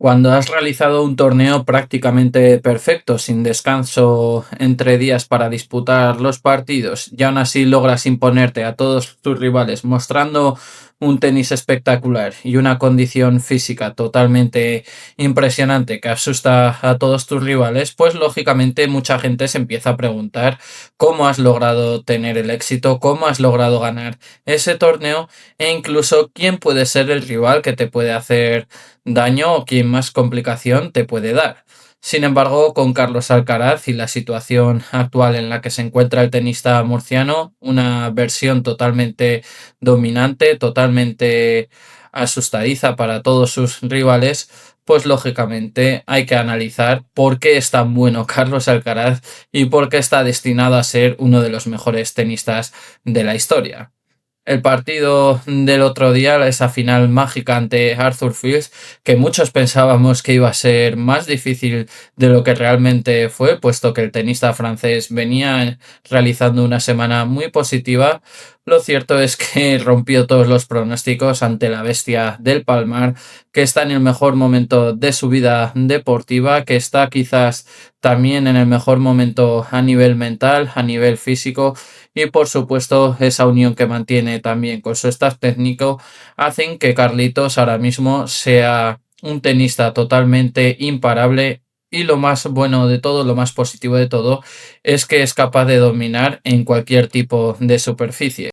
Cuando has realizado un torneo prácticamente perfecto, sin descanso entre días para disputar los partidos, y aún así logras imponerte a todos tus rivales, mostrando un tenis espectacular y una condición física totalmente impresionante que asusta a todos tus rivales, pues lógicamente mucha gente se empieza a preguntar cómo has logrado tener el éxito, cómo has logrado ganar ese torneo e incluso quién puede ser el rival que te puede hacer daño o quien más complicación te puede dar. Sin embargo, con Carlos Alcaraz y la situación actual en la que se encuentra el tenista murciano, una versión totalmente dominante, totalmente asustadiza para todos sus rivales, pues lógicamente hay que analizar por qué es tan bueno Carlos Alcaraz y por qué está destinado a ser uno de los mejores tenistas de la historia. El partido del otro día, esa final mágica ante Arthur Fils, que muchos pensábamos que iba a ser más difícil de lo que realmente fue, puesto que el tenista francés venía realizando una semana muy positiva. Lo cierto es que rompió todos los pronósticos ante la bestia del Palmar, que está en el mejor momento de su vida deportiva, que está quizás también en el mejor momento a nivel mental, a nivel físico y por supuesto esa unión que mantiene también con su staff técnico hacen que Carlitos ahora mismo sea un tenista totalmente imparable y lo más bueno de todo, lo más positivo de todo, es que es capaz de dominar en cualquier tipo de superficie.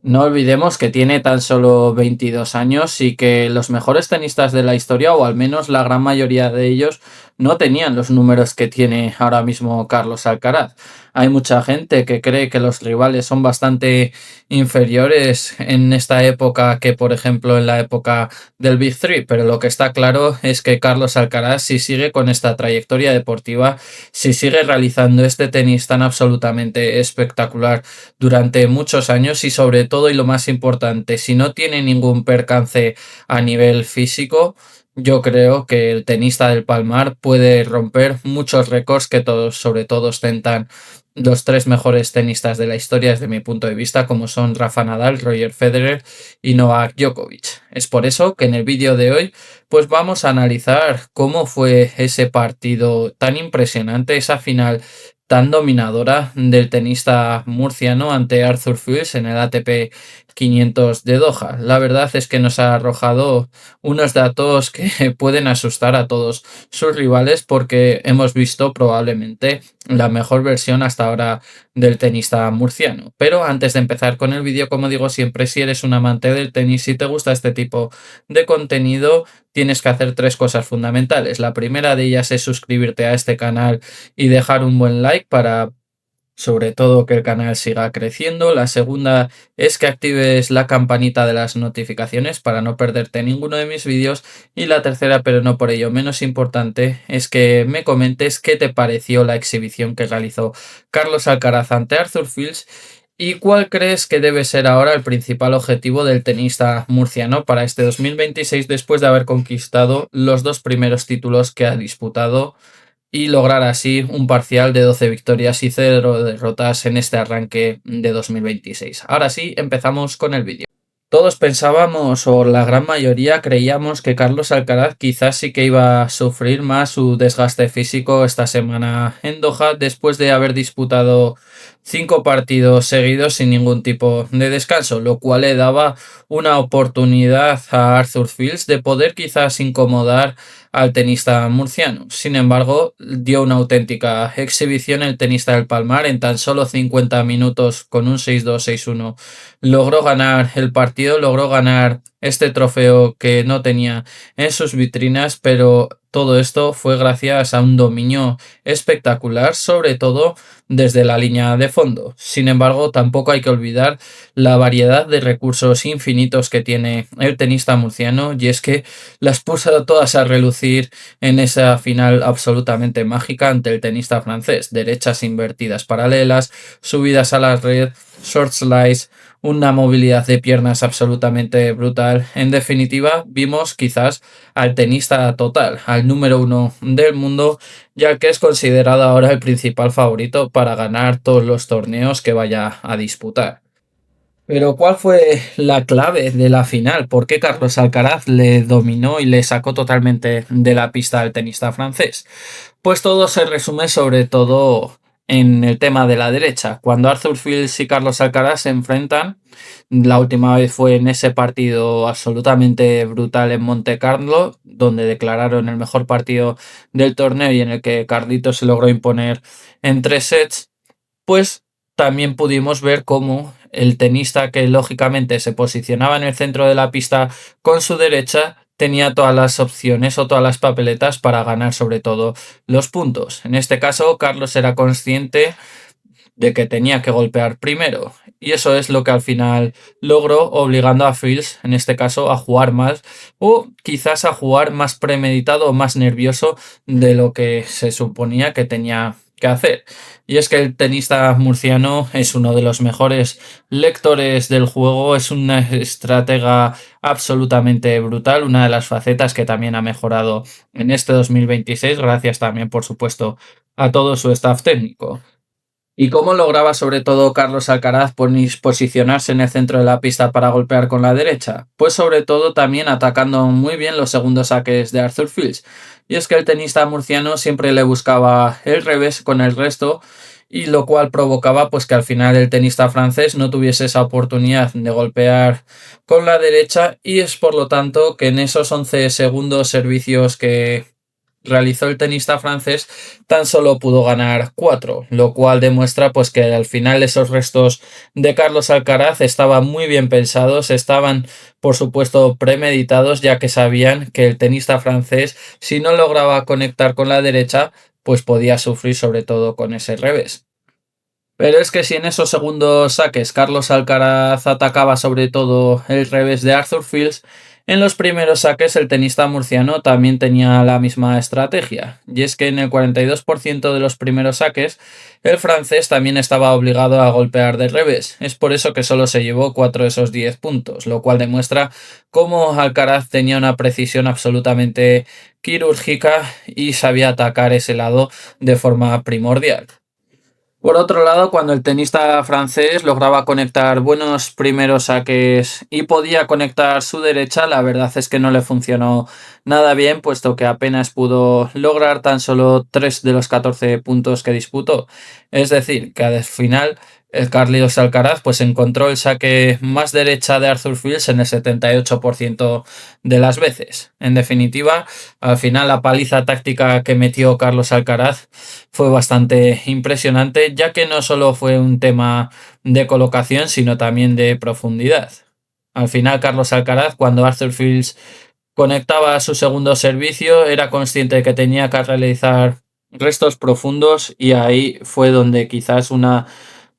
No olvidemos que tiene tan solo 22 años y que los mejores tenistas de la historia, o al menos la gran mayoría de ellos, no tenían los números que tiene ahora mismo Carlos Alcaraz. Hay mucha gente que cree que los rivales son bastante inferiores en esta época que, por ejemplo, en la época del Big Three, pero lo que está claro es que Carlos Alcaraz, si sigue con esta trayectoria deportiva, si sigue realizando este tenis tan absolutamente espectacular durante muchos años y sobre todo y lo más importante, si no tiene ningún percance a nivel físico, yo creo que el tenista del Palmar puede romper muchos récords que todos, sobre todo, ostentan los tres mejores tenistas de la historia desde mi punto de vista, como son Rafa Nadal, Roger Federer y Novak Djokovic. Es por eso que en el vídeo de hoy pues vamos a analizar cómo fue ese partido tan impresionante, esa final tan dominadora del tenista murciano ante Arthur Fils en el ATP 500 de Doha. La verdad es que nos ha arrojado unos datos que pueden asustar a todos sus rivales porque hemos visto probablemente la mejor versión hasta ahora del tenista murciano. Pero antes de empezar con el vídeo, como digo siempre, si eres un amante del tenis, si te gusta este tipo de contenido, tienes que hacer tres cosas fundamentales. La primera de ellas es suscribirte a este canal y dejar un buen like para sobre todo que el canal siga creciendo. La segunda es que actives la campanita de las notificaciones para no perderte ninguno de mis vídeos. Y la tercera, pero no por ello menos importante, es que me comentes qué te pareció la exhibición que realizó Carlos Alcaraz ante Arthur Fils y cuál crees que debe ser ahora el principal objetivo del tenista murciano para este 2026 después de haber conquistado los dos primeros títulos que ha disputado y lograr así un parcial de 12 victorias y 0 derrotas en este arranque de 2026. Ahora sí, empezamos con el vídeo. Todos pensábamos, o la gran mayoría creíamos, que Carlos Alcaraz quizás sí que iba a sufrir más su desgaste físico esta semana en Doha después de haber disputado 5 partidos seguidos sin ningún tipo de descanso, lo cual le daba una oportunidad a Arthur Fils de poder quizás incomodar al tenista murciano. Sin embargo, dio una auténtica exhibición el tenista del Palmar en tan solo 50 minutos con un 6-2, 6-1 logró ganar el partido, logró ganar este trofeo que no tenía en sus vitrinas, pero todo esto fue gracias a un dominio espectacular, sobre todo desde la línea de fondo. Sin embargo, tampoco hay que olvidar la variedad de recursos infinitos que tiene el tenista murciano, y es que las puso todas a relucir en esa final absolutamente mágica ante el tenista francés. Derechas invertidas paralelas, subidas a la red, short slice, una movilidad de piernas absolutamente brutal. En definitiva, vimos quizás al tenista total, al número uno del mundo, ya que es considerado ahora el principal favorito para ganar todos los torneos que vaya a disputar. Pero ¿cuál fue la clave de la final? ¿Por qué Carlos Alcaraz le dominó y le sacó totalmente de la pista al tenista francés? Pues todo se resume sobre todo en el tema de la derecha. Cuando Arthur Fils y Carlos Alcaraz se enfrentan, la última vez fue en ese partido absolutamente brutal en Monte Carlo, donde declararon el mejor partido del torneo y en el que Carlitos se logró imponer en 3 sets, pues también pudimos ver cómo el tenista que lógicamente se posicionaba en el centro de la pista con su derecha tenía todas las opciones o todas las papeletas para ganar sobre todo los puntos. En este caso, Carlos era consciente de que tenía que golpear primero y eso es lo que al final logró, obligando a Fils, en este caso, a jugar más o quizás a jugar más premeditado o más nervioso de lo que se suponía que tenía que hacer. Y es que el tenista murciano es uno de los mejores lectores del juego, es una estratega absolutamente brutal, una de las facetas que también ha mejorado en este 2026, gracias también, por supuesto, a todo su staff técnico. ¿Y cómo lograba sobre todo Carlos Alcaraz posicionarse en el centro de la pista para golpear con la derecha? Pues sobre todo también atacando muy bien los segundos saques de Arthur Fils. Y es que el tenista murciano siempre le buscaba el revés con el resto y lo cual provocaba pues que al final el tenista francés no tuviese esa oportunidad de golpear con la derecha y es por lo tanto que en esos 11 segundos servicios que realizó el tenista francés, tan solo pudo ganar 4, lo cual demuestra pues que al final esos restos de Carlos Alcaraz estaban muy bien pensados, estaban por supuesto premeditados, ya que sabían que el tenista francés, si no lograba conectar con la derecha, pues podía sufrir sobre todo con ese revés. Pero es que si en esos segundos saques Carlos Alcaraz atacaba sobre todo el revés de Arthur Fils, en los primeros saques el tenista murciano también tenía la misma estrategia. Y es que en el 42% de los primeros saques, el francés también estaba obligado a golpear de revés. Es por eso que solo se llevó 4 de esos 10 puntos, lo cual demuestra cómo Alcaraz tenía una precisión absolutamente quirúrgica y sabía atacar ese lado de forma primordial. Por otro lado, cuando el tenista francés lograba conectar buenos primeros saques y podía conectar su derecha, la verdad es que no le funcionó nada bien, puesto que apenas pudo lograr tan solo 3 de los 14 puntos que disputó. Es decir, que al final el Carlos Alcaraz pues encontró el saque más derecha de Arthur Fils en el 78% de las veces. En definitiva, al final la paliza táctica que metió Carlos Alcaraz fue bastante impresionante, ya que no solo fue un tema de colocación, sino también de profundidad. Al final, Carlos Alcaraz, cuando Arthur Fils conectaba su segundo servicio, era consciente de que tenía que realizar restos profundos y ahí fue donde quizás una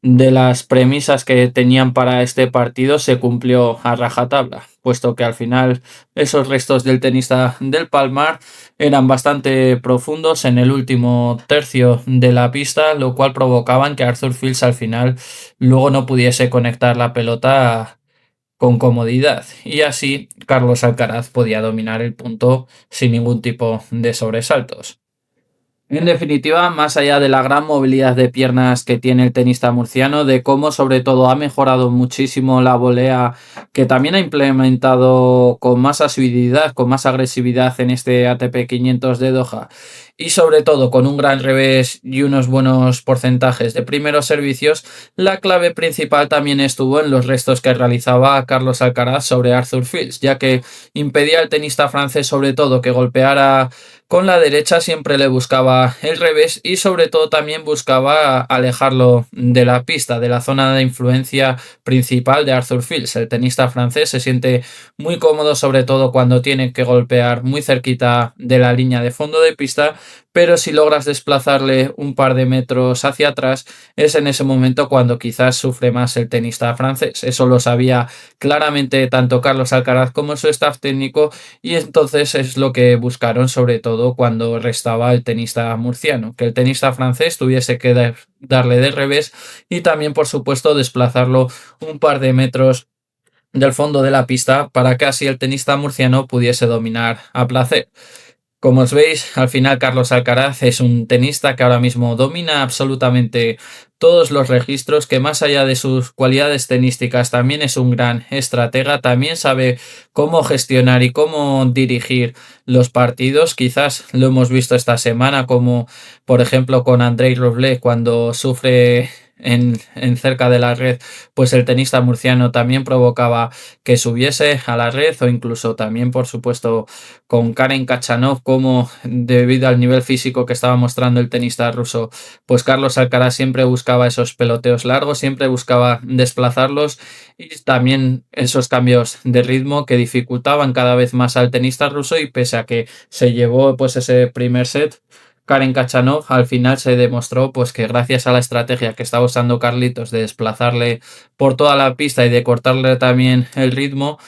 de las premisas que tenían para este partido se cumplió a rajatabla, puesto que al final esos restos del tenista del Palmar eran bastante profundos en el último tercio de la pista, lo cual provocaban que Arthur Fils al final luego no pudiese conectar la pelota con comodidad y así Carlos Alcaraz podía dominar el punto sin ningún tipo de sobresaltos. En definitiva, más allá de la gran movilidad de piernas que tiene el tenista murciano, de cómo sobre todo ha mejorado muchísimo la volea, que también ha implementado con más asiduidad, con más agresividad en este ATP 500 de Doha, y sobre todo con un gran revés y unos buenos porcentajes de primeros servicios, la clave principal también estuvo en los restos que realizaba Carlos Alcaraz sobre Arthur Fils, ya que impedía al tenista francés sobre todo que golpeara con la derecha, siempre le buscaba el revés y sobre todo también buscaba alejarlo de la pista, de la zona de influencia principal de Arthur Fils. El tenista francés se siente muy cómodo sobre todo cuando tiene que golpear muy cerquita de la línea de fondo de pista, pero si logras desplazarle un par de metros hacia atrás, es en ese momento cuando quizás sufre más el tenista francés. Eso lo sabía claramente tanto Carlos Alcaraz como su staff técnico y entonces es lo que buscaron sobre todo cuando restaba el tenista murciano, que el tenista francés tuviese que darle de revés y también por supuesto desplazarlo un par de metros del fondo de la pista para que así el tenista murciano pudiese dominar a placer. Como os veis, al final Carlos Alcaraz es un tenista que ahora mismo domina absolutamente todos los registros, que más allá de sus cualidades tenísticas también es un gran estratega, también sabe cómo gestionar y cómo dirigir los partidos. Quizás lo hemos visto esta semana, como por ejemplo con Andrei Rublev cuando sufre en cerca de la red, pues el tenista murciano también provocaba que subiese a la red, o incluso también por supuesto con Karen Khachanov, como debido al nivel físico que estaba mostrando el tenista ruso, pues Carlos Alcaraz siempre buscaba esos peloteos largos, siempre buscaba desplazarlos, y también esos cambios de ritmo que dificultaban cada vez más al tenista ruso. Y pese a que se llevó pues ese primer set, Karen Khachanov, al final se demostró pues que gracias a la estrategia que estaba usando Carlitos de desplazarle por toda la pista y de cortarle también el ritmo,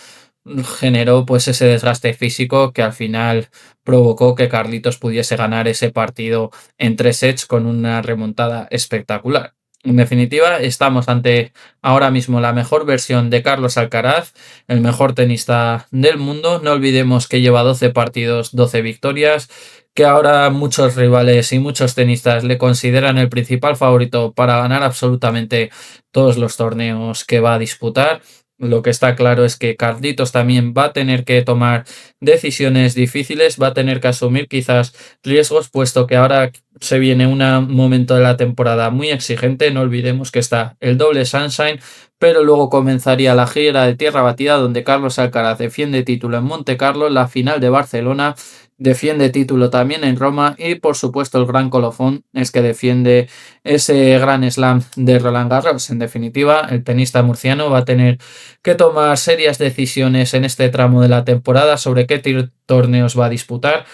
generó pues ese desgaste físico que al final provocó que Carlitos pudiese ganar ese partido en 3 sets con una remontada espectacular. En definitiva, estamos ante ahora mismo la mejor versión de Carlos Alcaraz, el mejor tenista del mundo. No olvidemos que lleva 12 partidos, 12 victorias, que ahora muchos rivales y muchos tenistas le consideran el principal favorito para ganar absolutamente todos los torneos que va a disputar. Lo que está claro es que Carlitos también va a tener que tomar decisiones difíciles, va a tener que asumir quizás riesgos, puesto que ahora se viene un momento de la temporada muy exigente. No olvidemos que está el doble Sunshine, pero luego comenzaría la gira de tierra batida, donde Carlos Alcaraz defiende título en Monte Carlo, la final de Barcelona, defiende título también en Roma, y por supuesto el gran colofón es que defiende ese gran slam de Roland Garros. En definitiva, el tenista murciano va a tener que tomar serias decisiones en este tramo de la temporada sobre qué torneos va a disputar,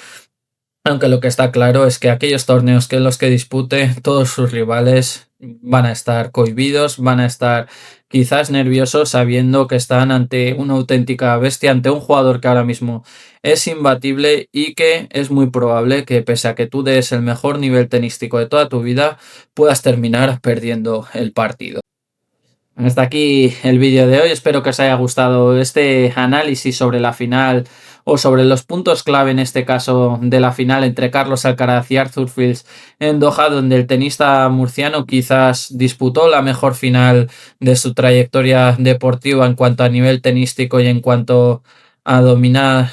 aunque lo que está claro es que aquellos torneos que los que dispute, todos sus rivales van a estar cohibidos, van a estar quizás nerviosos, sabiendo que están ante una auténtica bestia, ante un jugador que ahora mismo es imbatible, y que es muy probable que pese a que tú des el mejor nivel tenístico de toda tu vida, puedas terminar perdiendo el partido. Hasta aquí el vídeo de hoy. Espero que os haya gustado este análisis sobre la final, o sobre los puntos clave en este caso de la final entre Carlos Alcaraz y Arthur Fils en Doha, donde el tenista murciano quizás disputó la mejor final de su trayectoria deportiva en cuanto a nivel tenístico y en cuanto a dominar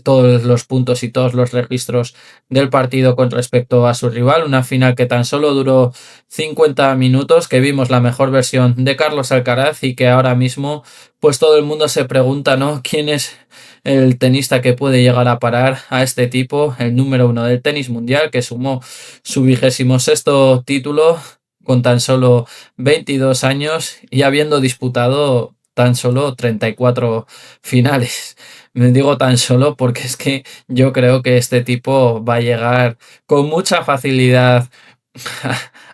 todos los puntos y todos los registros del partido con respecto a su rival. Una final que tan solo duró 50 minutos, que vimos la mejor versión de Carlos Alcaraz, y que ahora mismo pues todo el mundo se pregunta, ¿no?, ¿quién es el tenista que puede llegar a parar a este tipo, el número 1 del tenis mundial, que sumó su 26º título con tan solo 22 años y habiendo disputado tan solo 34 finales? Me digo tan solo porque es que yo creo que este tipo va a llegar con mucha facilidad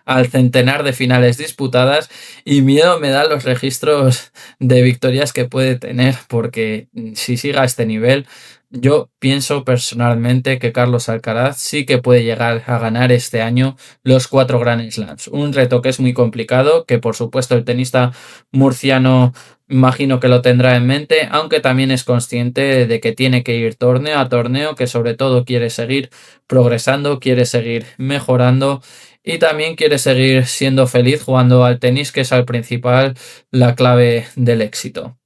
al centenar de finales disputadas, y miedo me da los registros de victorias que puede tener, porque si siga a este nivel, yo pienso personalmente que Carlos Alcaraz sí que puede llegar a ganar este año los 4 Grand Slams. Un reto que es muy complicado, que por supuesto el tenista murciano imagino que lo tendrá en mente, aunque también es consciente de que tiene que ir torneo a torneo, que sobre todo quiere seguir progresando, quiere seguir mejorando, y también quiere seguir siendo feliz jugando al tenis, que es al principal la clave del éxito.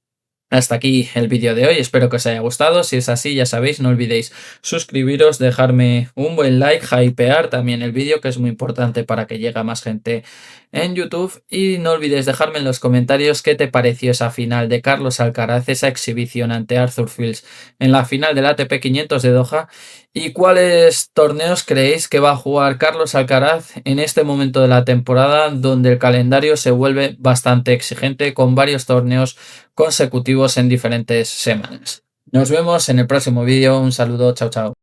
Hasta aquí el vídeo de hoy, espero que os haya gustado. Si es así, ya sabéis, no olvidéis suscribiros, dejarme un buen like, hypear también el vídeo, que es muy importante para que llegue a más gente en YouTube, y no olvidéis dejarme en los comentarios qué te pareció esa final de Carlos Alcaraz, esa exhibición ante Arthur Fils en la final del ATP 500 de Doha, y cuáles torneos creéis que va a jugar Carlos Alcaraz en este momento de la temporada, donde el calendario se vuelve bastante exigente con varios torneos consecutivos en diferentes semanas. Nos vemos en el próximo vídeo. Un saludo, chao chao.